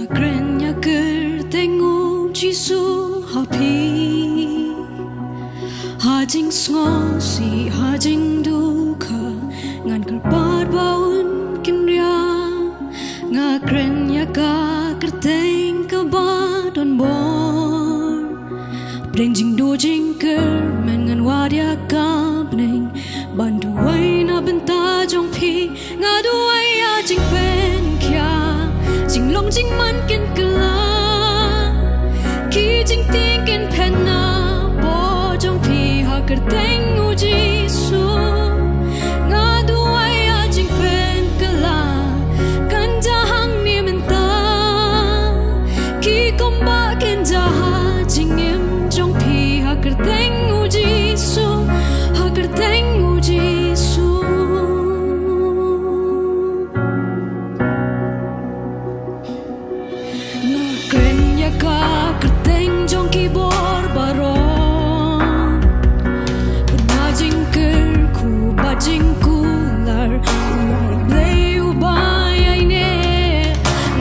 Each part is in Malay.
Ngakrenya kertengu Jisu hapi Hajing ngosi hajing duka Ngan kerpat baun kinria Ngakrenya ka kerteng ka badon bor Brenjing dojing ker men ngan wadia ka beneng Banduai na benta jong pi Ngaduai ajing pen kya Jing long jing man kin kela Ki jing ting kin pen na Bo jong pi ha kerteng uji su Ngaduai ajing pen kela Kan jahang ni menta Ki komba kin jaha Jing im jong pi ha kerteng uji su Ha kerteng uji su Ngakrenya ka kerteng jong ki bor baron Penajing ker ku bajing kular Ulai blei ubai aine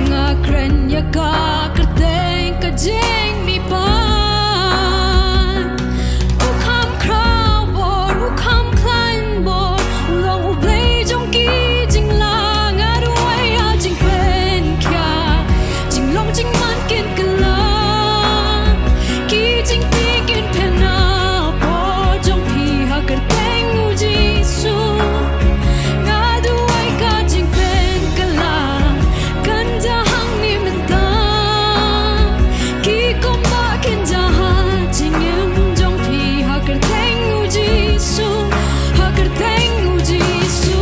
Ngakrenya ka kerteng ka jeng mi pan Ukam kraw bor ukam klan bor Ulong ublei jong ki jing la Ngaduai a jing pen kya Jing long jing man kin kala Ki jing pi kin pen na Bo jong pi ha kerteng uji su Ngaduai ka jing pen kala Kan jahang ni menta Ki komba kin jaha Jing im jong pi ha kerteng uji su Ha kerteng uji su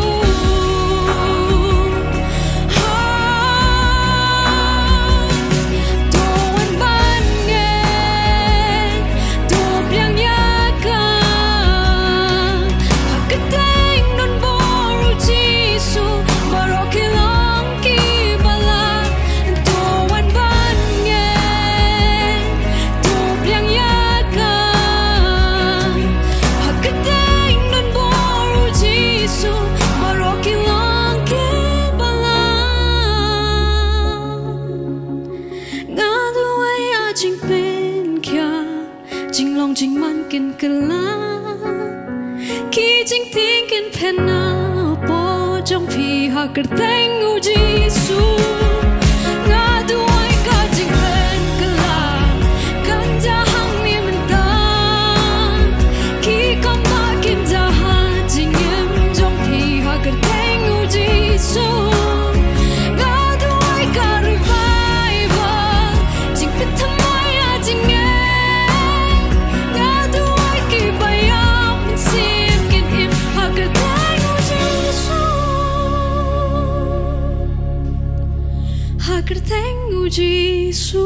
Doan ban ngen Do piang yaka Ha kerteng non bor uji su Baro kilang ki bala Doan ban ngen Do piang yaka Ha kerteng non bor uji su Baro kilang ki bala Ngaduai a jing pen kya Jing long jing man kin kala Ki jing ting kin pen na Bo jong pi ha kerteng uji su Ngaduai ka jing pen kala Kan jahang ni menta Ki komba kin jaha Jing im jong pi ha kerteng uji su Ngaduai ka revival Jing pen tamai a jing em Ngaduai ki bayam sim kin im ha kerteng uji su Ha kerteng uji su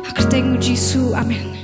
Ha kerteng uji su amin